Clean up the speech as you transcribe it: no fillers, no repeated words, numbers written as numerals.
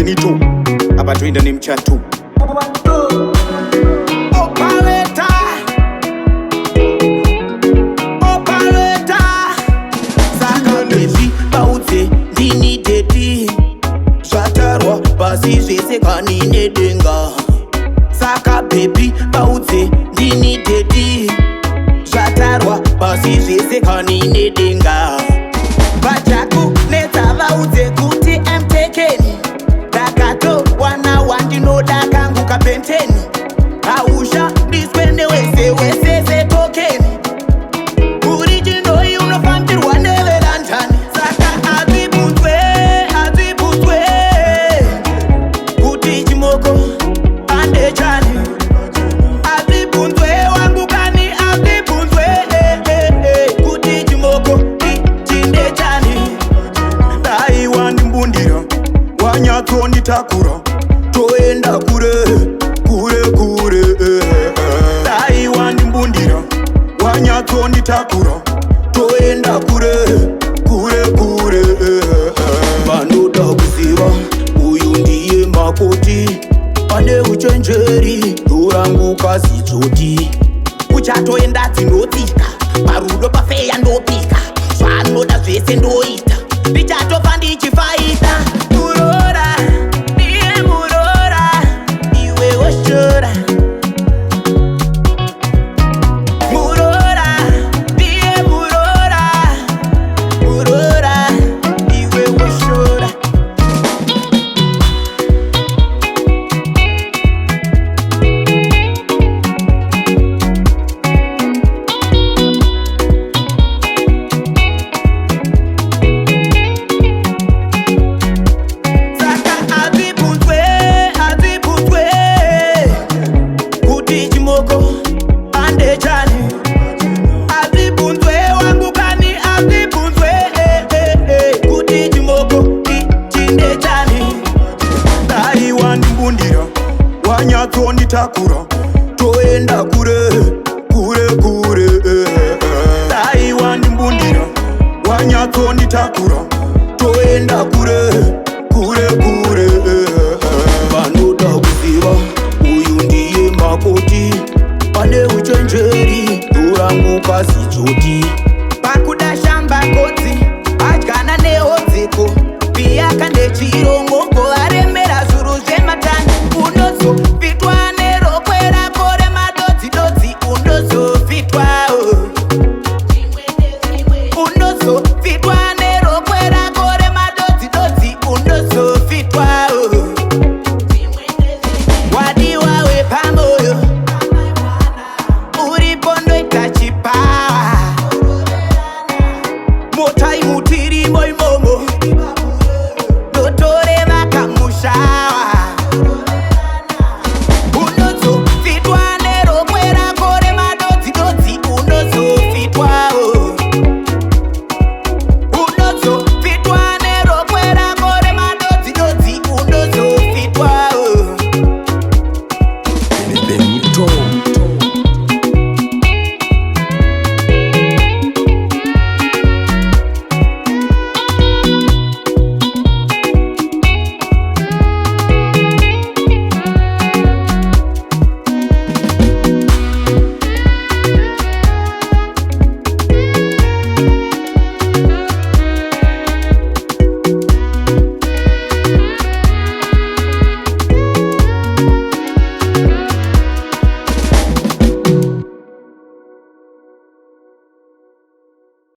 Benito apa toenda nemchato. Saka baby baudze ndini dedi zvatarwa pasi zvese kanine denga. Saka baby baudze ndini dedi zvatarwa pasi zvese kanine denga. Vajaku neta vaudze kuti I'm taken. Dakato wana wandinoda kangu kapenteni. Ausha ndiswende wese wese se token. Original unofambirwa neverandani. Saka azibutwe kuti chimoko andechani. Azibutwe wangu kani azibutwe kuti chimoko chindechani. Dai wandimbundira wanyatsonditakura toenda kure kure kure. Dai wandimbundira wanyatsonditakura toenda kure kure kure. Vanoda kuziva uyu ndiye makoti ane uchenjeri yorangu kazijoti. Uchatoenda dzinotsika parudo pafeya ndopika zvanoda zvese ndoita ndichatofa ndichifaita. Murora ndiye murora iwe woshora. Murora ndiye murora murora iwe woshora. Wanyatsonditakura toenda kure kure kure. Dai wandimbundira wanyatsonditakura toenda kure kure kure. Vanoda kuziva uyu ndiye makoti ane uchenjeri yorangu kazijoti. Pakuda shamba kotsi adyana nehodzeko piyaka ndechirongo ngovaremera zvuru zvematani. Unozofitwa nerokwe rako remadodzi-dodzi unozofitwawo. Unozofitwa nerokwe rako remadodzi-dodzi unozofitwawo. Wadiwa wepamboyo uripo ndoita chipawa. More time